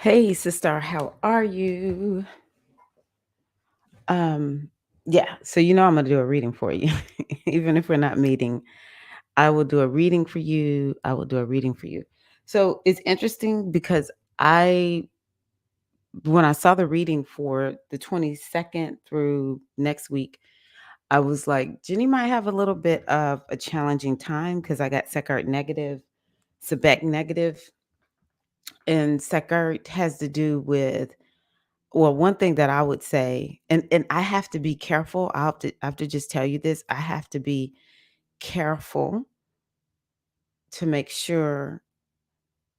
Hey sister, how are you? Um, yeah, so I'm gonna do a reading for you. Even if we're not meeting, I will do a reading for you. I will do a reading for you. So it's interesting because I when I saw the reading for the 22nd through next week, I was like, Jenny might have a little bit of a challenging time because I got Sekart negative, Sebek negative, and Sekart has to do with. Well, one thing that I would say, and I have to be careful. I have to just tell you this. I have to be careful to make sure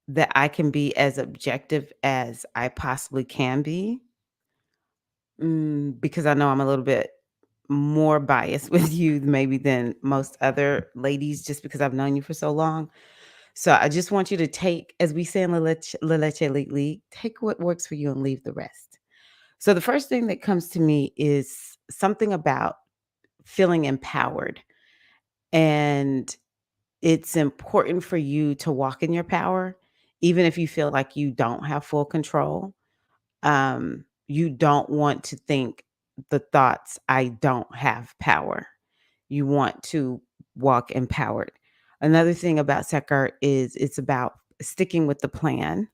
that I can be as objective as I possibly can be, because I know I'm a little bit more biased with you maybe than most other ladies, just because I've known you for so long. So I just want you to take, as we say in La Leche League, take what works for you and leave the rest. So the first thing that comes to me is something about feeling empowered. And it's important for you to walk in your power, even if you feel like you don't have full control. You don't want to think the thoughts, I don't have power. You want to walk empowered. Another thing about Sekar is it's about sticking with the plan.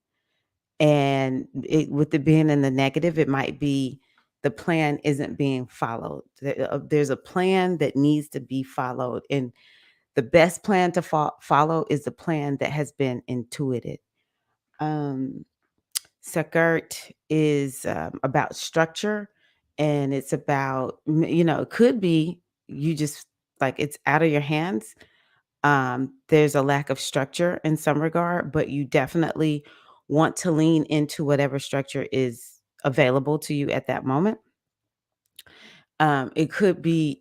And with it being in the negative, it might be the plan isn't being followed. There's a plan that needs to be followed. And the best plan to follow is the plan that has been intuited. Um, Sakart is about structure, and it's about, it could be you just like it's out of your hands. There's a lack of structure in some regard, but you definitely want to lean into whatever structure is available to you at that moment. It could be,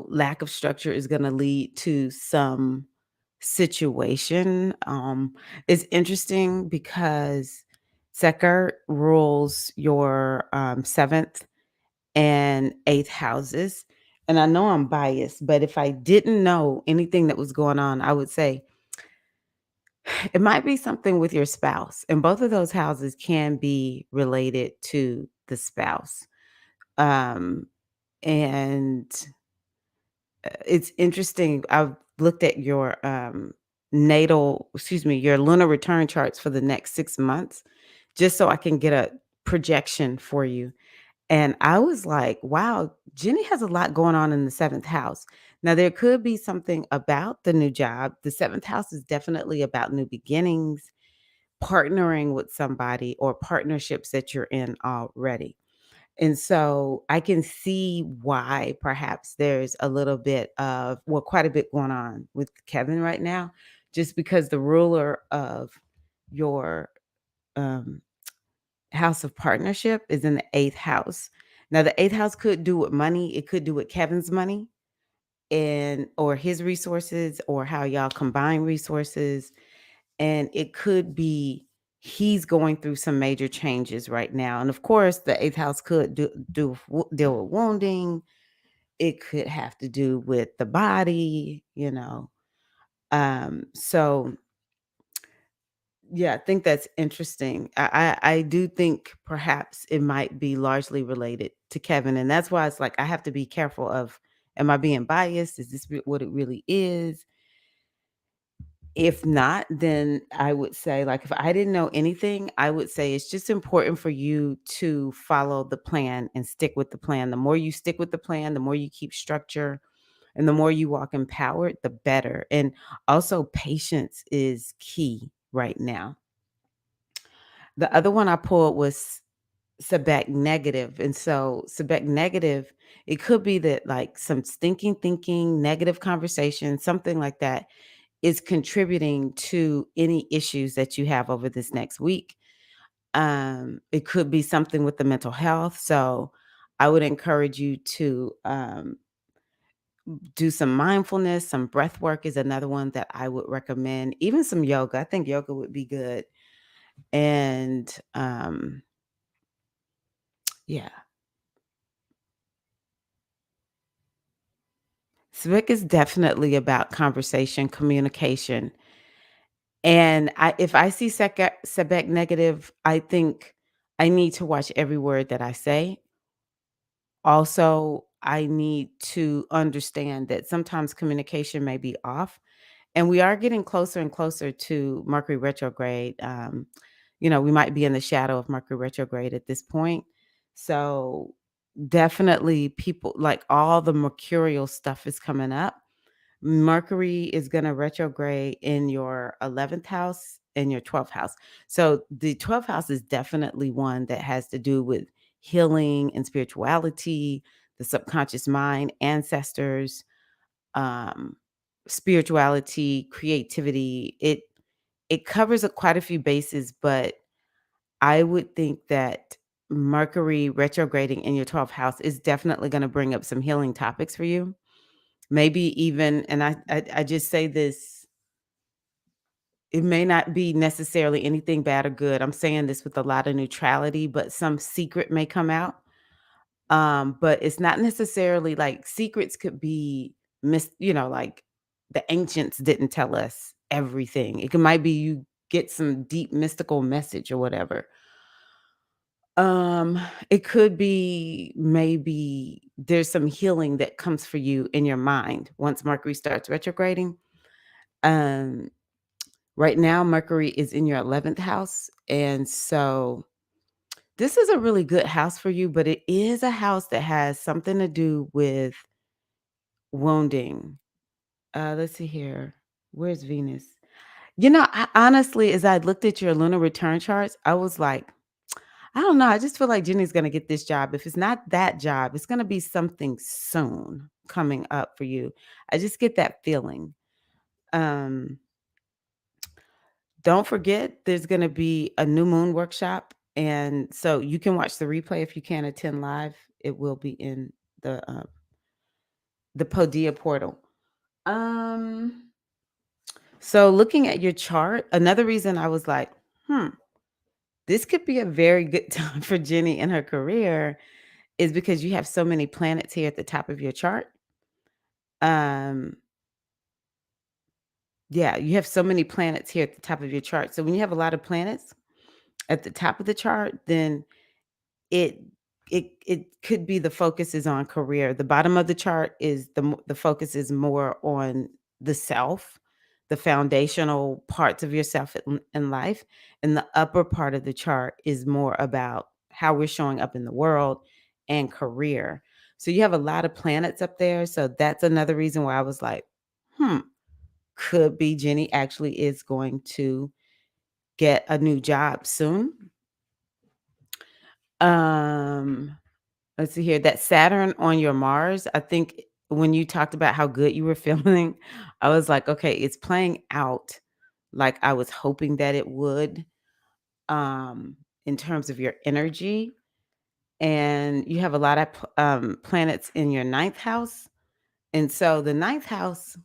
lack of structure is going to lead to some situation. It's interesting because Seker rules your seventh and eighth houses. And I know I'm biased, but if I didn't know anything that was going on, I would say it might be something with your spouse. And both of those houses can be related to the spouse. Um, and it's interesting. I've looked at your your lunar return charts for the next 6 months, just so I can get a projection for you. And I was like, wow, Jenny has a lot going on in the seventh house. Now, there could be something about the new job. The seventh house is definitely about new beginnings, partnering with somebody, or partnerships that you're in already. And so I can see why perhaps there's a little bit of, well, quite a bit going on with Kevin right now, just because the ruler of your um, house of partnership is in the eighth house. Now, the eighth house could do with money, it could do with Kevin's money and or his resources or how y'all combine resources. And it could be he's going through some major changes right now. And of course, the eighth house could deal with wounding. It could have to do with the body. So yeah, I think that's interesting. I do think perhaps it might be largely related to Kevin, and that's why it's like I have to be careful of, am I being biased? Is this what it really is? If not, then I would say, like, if I didn't know anything, I would say it's just important for you to follow the plan and stick with the plan. The more you stick with the plan, the more you keep structure, and the more you walk empowered, the better. And also, patience is key right now. The other one I pulled was Sebek negative. And so, Sebek negative, it could be that like some stinking thinking, negative conversation, something like that is contributing to any issues that you have over this next week. It could be something with the mental health. So I would encourage you to do some mindfulness, some breath work is another one that I would recommend. Even some yoga. I think yoga would be good. And yeah, Cvic is definitely about conversation, communication. And if I see Sebek negative, I think I need to watch every word that I say. Also, I need to understand that sometimes communication may be off, and we are getting closer and closer to Mercury retrograde. We might be in the shadow of Mercury retrograde at this point. So, definitely people like all the mercurial stuff is coming up. Mercury is going to retrograde in your 11th house and your 12th house. So the 12th house is definitely one that has to do with healing and spirituality, the subconscious mind, ancestors, um, spirituality, creativity. It covers quite a few bases, but I would think that Mercury retrograding in your 12th house is definitely going to bring up some healing topics for you. Maybe even, and I just say this, it may not be necessarily anything bad or good. I'm saying this with a lot of neutrality, but some secret may come out. But it's not necessarily like secrets could be like the ancients didn't tell us everything. Might be you get some deep mystical message or whatever. It could be maybe there's some healing that comes for you in your mind once Mercury starts retrograding. Um, right now, Mercury is in your 11th house. And so this is a really good house for you, but it is a house that has something to do with wounding. Let's see here. Where's Venus? Honestly, as I looked at your lunar return charts, I was like, I don't know. I just feel like Jenny's going to get this job. If it's not that job, it's going to be something soon coming up for you. I just get that feeling. Um, don't forget, there's going to be a new moon workshop. And so you can watch the replay if you can't attend live. It will be in the Podia portal. Um, so looking at your chart, another reason I was like, this could be a very good time for Jenny in her career is because you have so many planets here at the top of your chart. Um, yeah, you have so many planets here at the top of your chart. So when you have a lot of planets at the top of the chart, then it it could be the focus is on career. The bottom of the chart is the focus is more on the self, the foundational parts of yourself in life, and the upper part of the chart is more about how we're showing up in the world and career. So you have a lot of planets up there. So that's another reason why I was like, hmm, could be Jenny actually is going to get a new job soon. Um Let's see here. That Saturn on your Mars, I think when you talked about how good you were feeling, I was like, okay, it's playing out like I was hoping that it would, in terms of your energy. And you have a lot of planets in your ninth house. And so the ninth house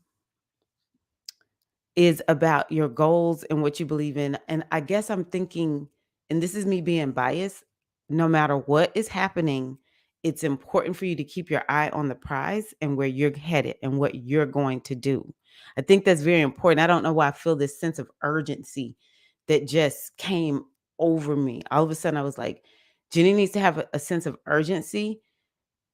is about your goals and what you believe in. And I guess I'm thinking, and this is me being biased, no matter what is happening, it's important for you to keep your eye on the prize and where you're headed and what you're going to do. I think that's very important. I don't know why I feel this sense of urgency that just came over me. All of a sudden, I was like, Jenny needs to have a sense of urgency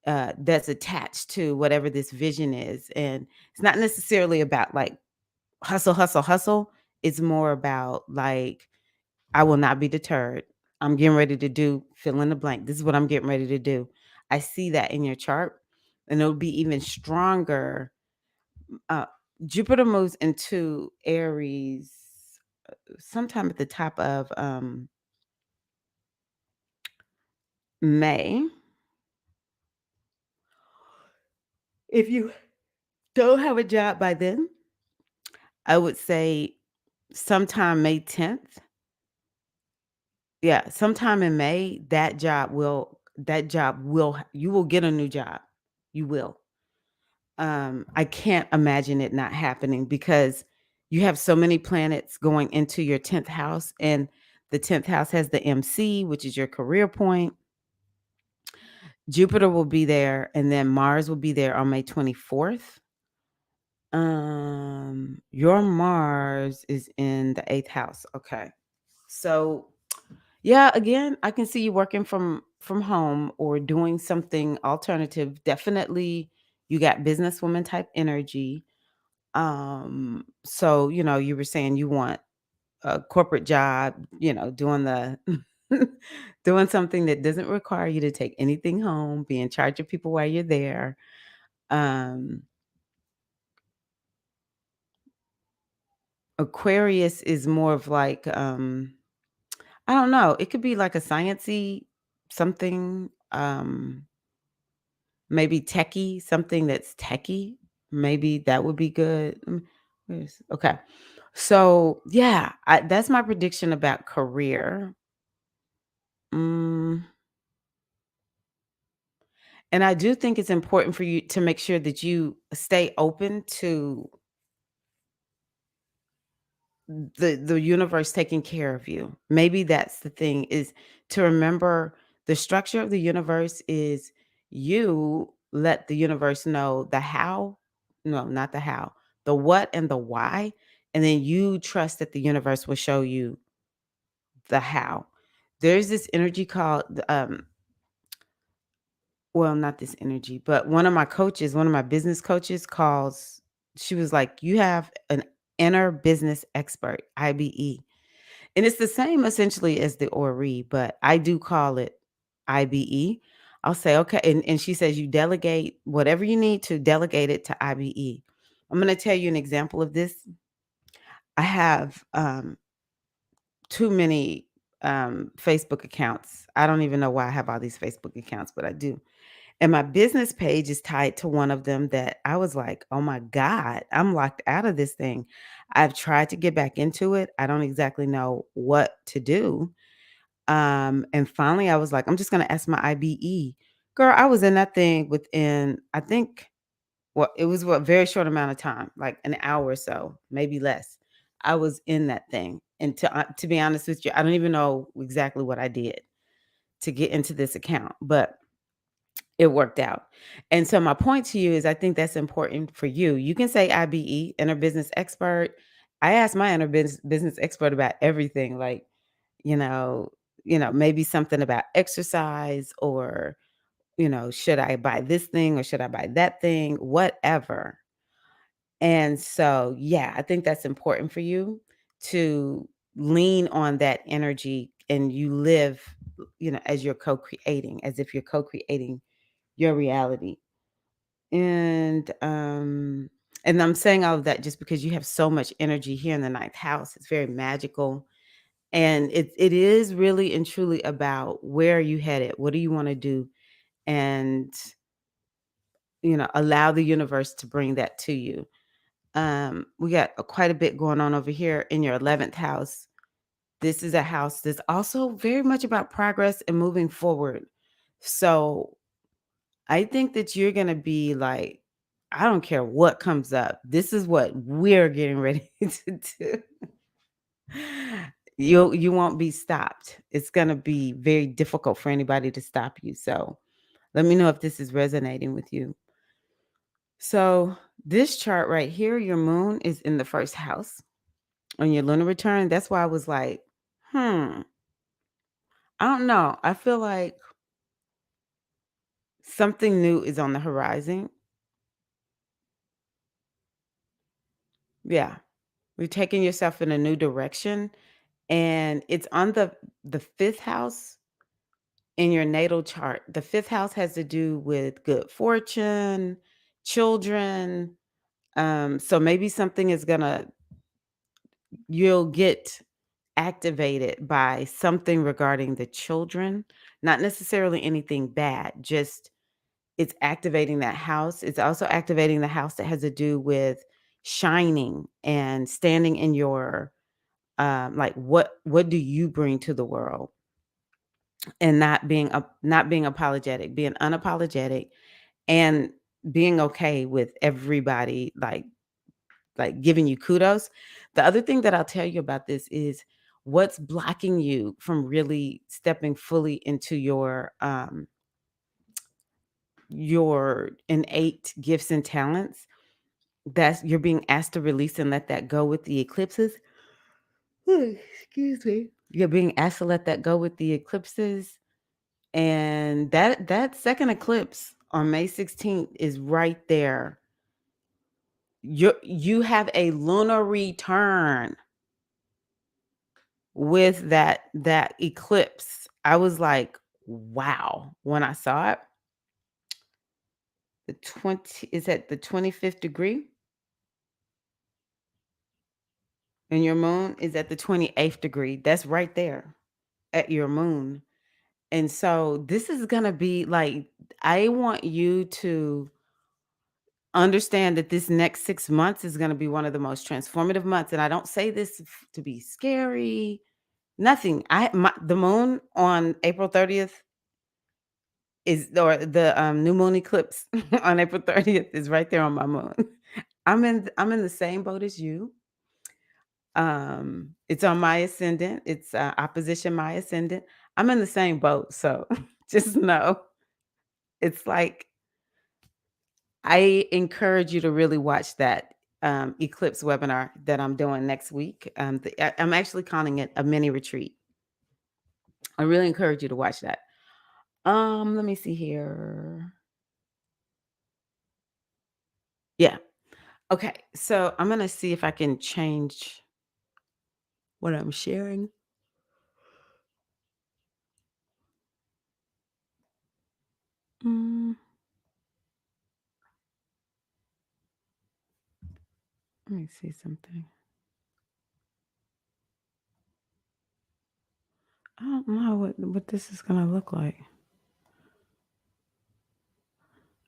that's attached to whatever this vision is. And it's not necessarily about like hustle, hustle, hustle. It's more about like, I will not be deterred. I'm getting ready to do fill in the blank. This is what I'm getting ready to do. I see that in your chart, and it'll be even stronger. Uh, Jupiter moves into Aries sometime at the top of May. If you don't have a job by then, I would say sometime May 10th. Yeah, sometime in May, you will get a new job. You will. I can't imagine it not happening because you have so many planets going into your 10th house, and the 10th house has the MC, which is your career point. Jupiter will be there, and then Mars will be there on May 24th. Your Mars is in the 8th house. Okay. So Yeah, again, I can see you working from home or doing something alternative. Definitely you got businesswoman type energy. So, you were saying you want a corporate job, doing the doing something that doesn't require you to take anything home, be in charge of people while you're there. Um, Aquarius is more of like, I don't know, it could be like a sciency something, maybe techie, something that's techie. Maybe that would be good. Okay. So yeah, that's my prediction about career. Mm, and I do think it's important for you to make sure that you stay open to the universe taking care of you. Maybe that's the thing, is to remember the structure of the universe is you let the universe know the how, no, not the how, the what and the why, and then you trust that the universe will show you the how. There's this energy called well, not this energy, but one of my business coaches calls, she was like, "You have an inner business expert, IBE." And it's the same essentially as the Ori, but I do call it IBE. I'll say, "Okay," and she says, "You delegate whatever you need to delegate it to IBE." I'm gonna tell you an example of this. I have, too many, Facebook accounts. I don't even know why I have all these Facebook accounts, but I do. And my business page is tied to one of them that I was like, "Oh my god, I'm locked out of this thing." I've tried to get back into it. I don't exactly know what to do. And finally I was like, "I'm just gonna ask my IBE." Girl, I was in that thing within, I think, well, it was a very short amount of time, like an hour or so, maybe less. I was in that thing. And to be honest with you, I don't even know exactly what I did to get into this account, but it worked out. And so my point to you is I think that's important for you. You can say IBE, inner business expert. I asked my inner business expert about everything, like, you know, maybe something about exercise, or, should I buy this thing or should I buy that thing, whatever. And so, yeah, I think that's important for you to lean on that energy, and you live, as you're co-creating, as if you're co-creating your reality. And I'm saying all of that just because you have so much energy here in the ninth house. It's very magical. And it is really and truly about where are you headed? What do you want to do? And, allow the universe to bring that to you. We got quite a bit going on over here in your 11th house. This is a house that's also very much about progress and moving forward. So I think that you're gonna be like, I don't care what comes up. This is what we're getting ready to do. You won't be stopped. It's gonna be very difficult for anybody to stop you. So let me know if this is resonating with you. So this chart right here, your moon is in the first house on your lunar return. That's why I was like, hmm, I don't know. I feel like something new is on the horizon. Yeah. You're taking yourself in a new direction, and it's on the 5th house in your natal chart. The 5th house has to do with good fortune, children. So maybe something is gonna you'll get activated by something regarding the children, not necessarily anything bad, just it's activating that house. It's also activating the house that has to do with shining and standing in your, like, what do you bring to the world, and not being apologetic, being unapologetic, and being okay with everybody, like giving you kudos. The other thing that I'll tell you about this is what's blocking you from really stepping fully into your innate gifts and talents. That's you're being asked to release and let that go with the eclipses. Excuse me. You're being asked to let that go with the eclipses. And that second eclipse on May 16th is right there. You have a lunar return with that eclipse. I was like, wow, when I saw it. The 20 is at the 25th degree, and your moon is at the 28th degree. That's right there at your moon. And so this is going to be like, I want you to understand that this next 6 months is going to be one of the most transformative months. And I don't say this to be scary, nothing. The moon on April 30th is, or the new moon eclipse on April 30th is right there on my moon. I'm in the same boat as you. It's on my ascendant. It's opposition my ascendant. I'm in the same boat, so just know it's like I encourage you to really watch that eclipse webinar that I'm doing next week. I'm actually calling it a mini retreat. I really encourage you to watch that. Let me see here. Yeah. Okay. So I'm gonna see if I can change what I'm sharing. Mm, Let me see something. I don't know what this is gonna look like.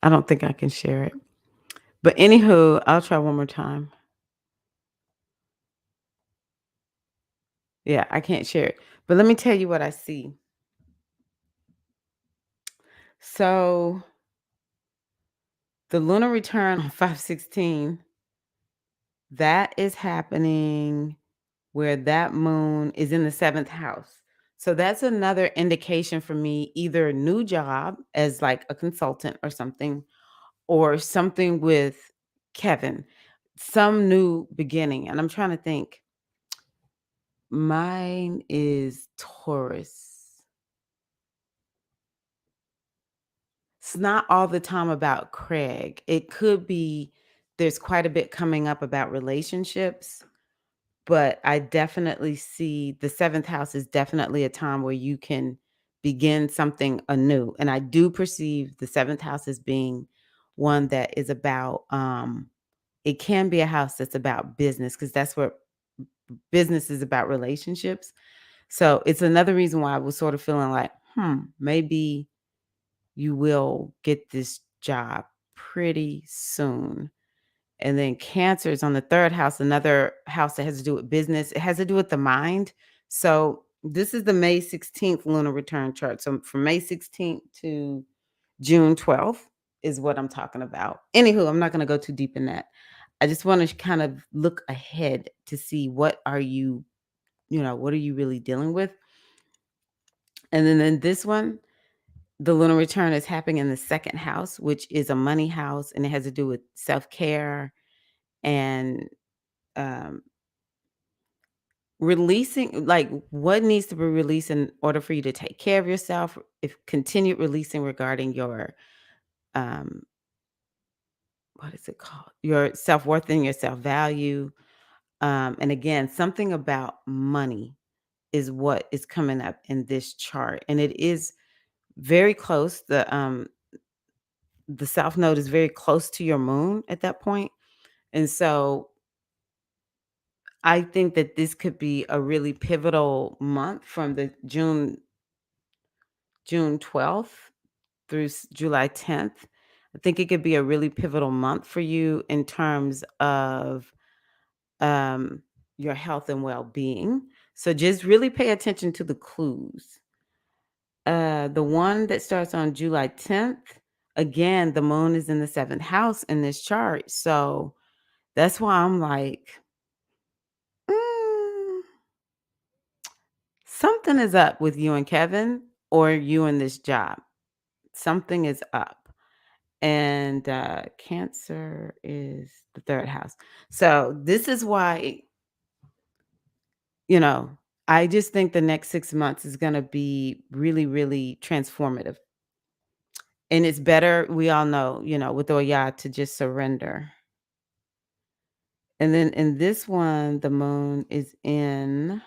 I don't think I can share it. But anywho, I'll try one more time. Yeah, I can't share it. But let me tell you what I see. So the lunar return on 516, that is happening where that moon is in the seventh house. So that's another indication for me, either a new job as like a consultant or something with Kevin, some new beginning. And I'm trying to think. Mine is Taurus. It's not all the time about Craig. It could be there's quite a bit coming up about relationships, but I definitely see the seventh house is definitely a time where you can begin something anew. And I do perceive the seventh house as being one that is about, it can be a house that's about business because that's what business is about relationships. So it's another reason why I was sort of feeling like, maybe you will get this job pretty soon. And then Cancer is on the third house, another house that has to do with business. It has to do with the mind. So this is the May 16th lunar return chart. So from May 16th to June 12th is what I'm talking about. Anywho, I'm not going to go too deep in that. I just want to kind of look ahead to see what are you, what are you really dealing with? And then in this one, the lunar return is happening in the second house, which is a money house, and it has to do with self-care and um, releasing, like what needs to be released in order for you to take care of yourself. If continued releasing regarding your um, what is it called? Your self-worth and your self-value. And again, something about money is what is coming up in this chart, and it is very close. The south node is very close to your moon at that point. And so I think that this could be a really pivotal month from the June 12th through July 10th. I think it could be a really pivotal month for you in terms of um, your health and well-being. So just really pay attention to the clues. The one that starts on July 10th, again, the moon is in the seventh house in this chart. So that's why I'm like, mm, something is up with you and Kevin or you and this job. Something is up. And Cancer is the third house. So this is why, you know, I just think the next 6 months is gonna be really, really transformative. And it's better, we all know, with Oya to just surrender. And then in this one, the moon is in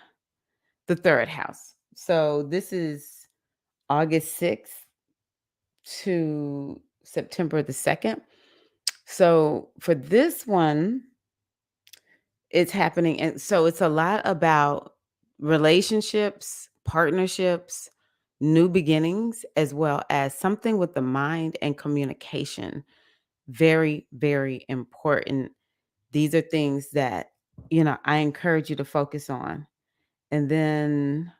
the 3rd house. So this is August 6th to September the 2nd. So for this one, it's happening. And so it's a lot about relationships, partnerships, new beginnings, as well as something with the mind and communication. Very, very important. These are things that, I encourage you to focus on. And then,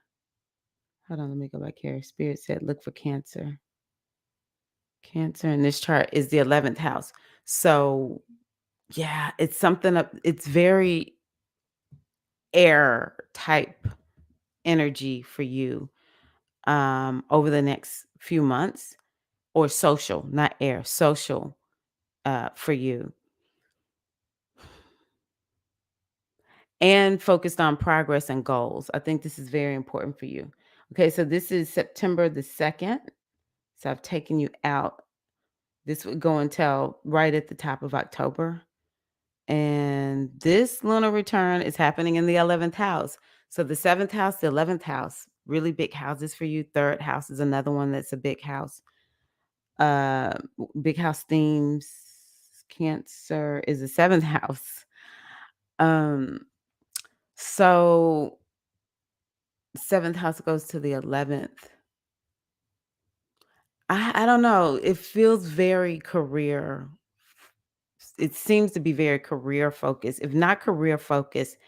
hold on, let me go back here. Spirit said, look for Cancer. Cancer in this chart is the 11th house. So, yeah, it's something up, it's very air type energy for you over the next few months, or social, not air, social for you, and focused on progress and goals. I think this is very important for you. Okay, so this is September the 2nd. So I've taken you out. This would go until right at the top of October. And this lunar return is happening in the 11th house. So the 7th house, the 11th house, really big houses for you. 3rd house is another one that's a big house. Big house themes. Cancer is the 7th house. Um, so 7th house goes to the 11th. I don't know. It feels very career. It seems to be very career focused. If not career focused,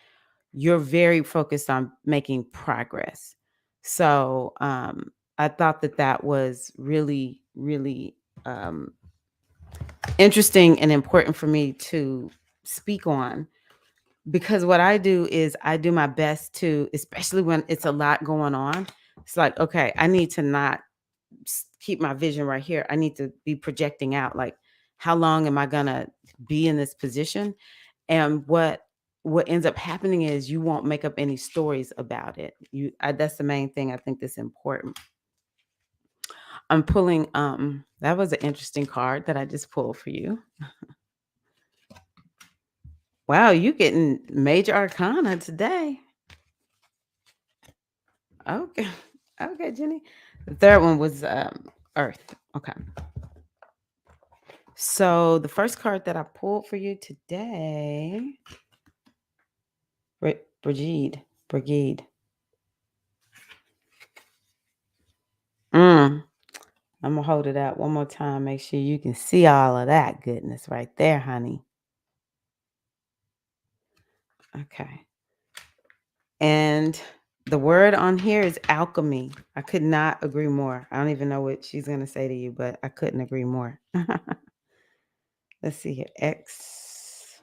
you're very focused on making progress. So I thought that that was really, really um, interesting and important for me to speak on, because what I do is I do my best to, especially when it's a lot going on, it's like, okay, I need to not keep my vision right here. I need to be projecting out, like, how long am I going to be in this position? And what ends up happening is you won't make up any stories about it. That's the main thing I think that's important. I'm pulling that was an interesting card that I just pulled for you. Wow, you getting major arcana today. Okay. Okay, Jenny. The third one was Earth. Okay. So the first card that I pulled for you today, Brigide. Brigide. I'm gonna hold it out one more time. Make sure you can see all of that goodness right there, honey. Okay. And the word on here is alchemy. I could not agree more. I don't even know what she's gonna say to you, but I couldn't agree more. Let's see here. X.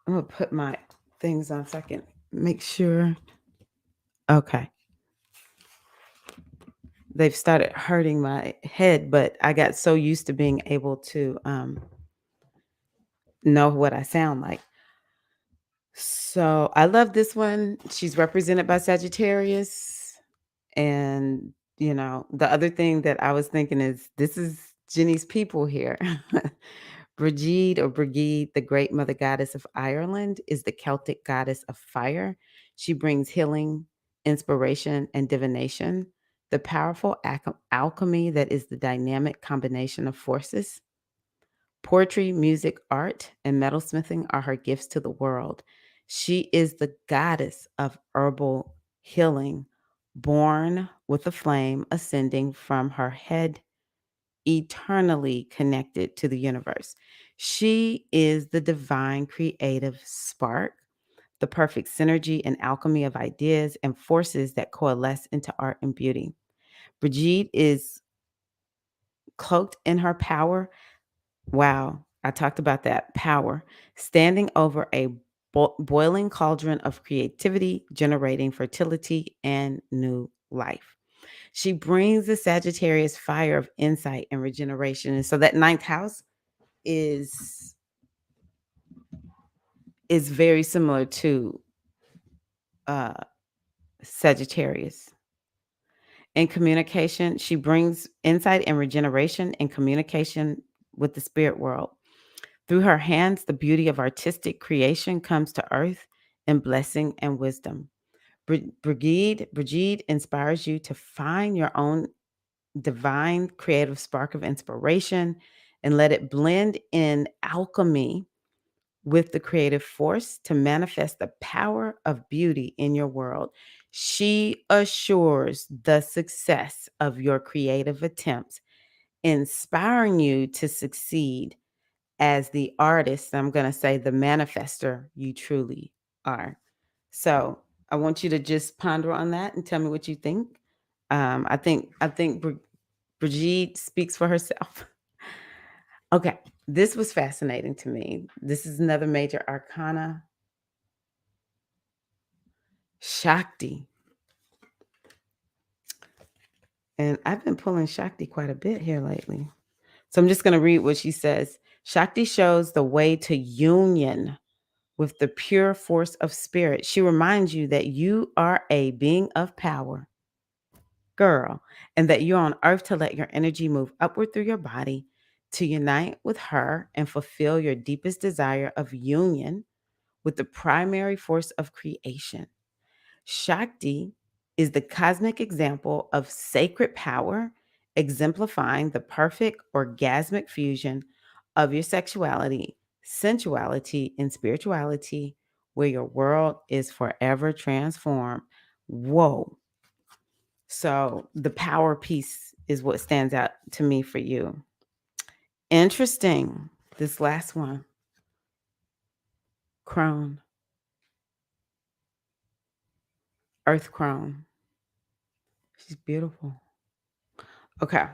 I'm gonna put my things on so I can make sure. Okay. They've started hurting my head, but I got so used to being able to know what I sound like. So I love this one. She's represented by Sagittarius. And, the other thing that I was thinking is this is Ginny's people here. Brigide, or Brigide, the great mother goddess of Ireland, is the Celtic goddess of fire. She brings healing, inspiration, and divination, the powerful alchemy that is the dynamic combination of forces. Poetry, music, art, and metalsmithing are her gifts to the world. She is the goddess of herbal healing, born with a flame ascending from her head, eternally connected to the universe. She is the divine creative spark, the perfect synergy and alchemy of ideas and forces that coalesce into art and beauty. Brigitte is cloaked in her power. Wow, I talked about that power, standing over a boiling cauldron of creativity, generating fertility and new life. She brings the Sagittarius fire of insight and regeneration. And so that ninth house is is very similar to uh, Sagittarius. In communication, she brings insight and regeneration in communication with the spirit world. Through her hands, the beauty of artistic creation comes to earth in blessing and wisdom. Brigitte inspires you to find your own divine creative spark of inspiration and let it blend in alchemy with the creative force to manifest the power of beauty in your world. She assures the success of your creative attempts, inspiring you to succeed as the artist, I'm going to say the manifester you truly are. So I want you to just ponder on that and tell me what you think. I think Brigitte speaks for herself. Okay, this was fascinating to me. This is another major arcana, Shakti. And I've been pulling Shakti quite a bit here lately. So I'm just going to read what she says. Shakti shows the way to union with the pure force of spirit. She reminds you that you are a being of power, girl, and that you're on earth to let your energy move upward through your body to unite with her and fulfill your deepest desire of union with the primary force of creation. Shakti is the cosmic example of sacred power, exemplifying the perfect orgasmic fusion of your sexuality, sensuality, and spirituality, where your world is forever transformed. Whoa. So, the power piece is what stands out to me for you. Interesting. This last one, crone, earth crone. She's beautiful. Okay.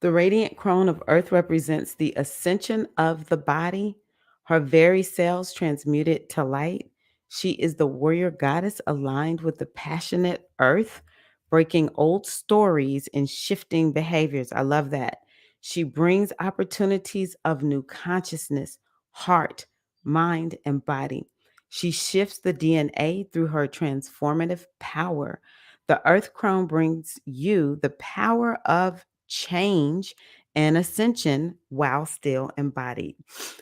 The radiant crown of earth represents the ascension of the body, her very cells transmuted to light. She is the warrior goddess aligned with the passionate earth, breaking old stories and shifting behaviors. I love that. She brings opportunities of new consciousness, heart, mind, and body. She shifts the DNA through her transformative power. The earth crown brings you the power of change and ascension while still embodied.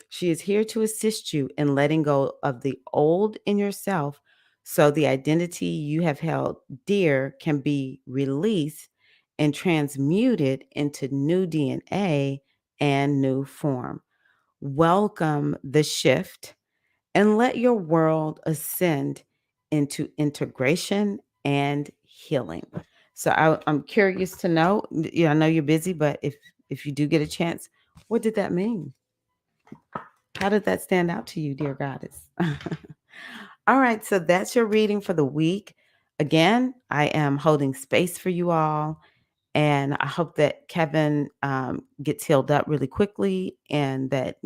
She is here to assist you in letting go of the old in yourself so the identity you have held dear can be released and transmuted into new DNA and new form. Welcome the shift and let your world ascend into integration and healing. So I'm curious to know. Yeah, I know you're busy, but if you do get a chance, what did that mean? How did that stand out to you, dear goddess? All right, so that's your reading for the week. Again, I am holding space for you all, and I hope that Kevin gets healed up really quickly, and that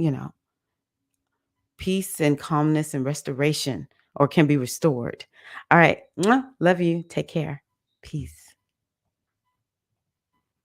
peace and calmness and restoration or can be restored. All right. Mwah. Love you. Take care. Peace.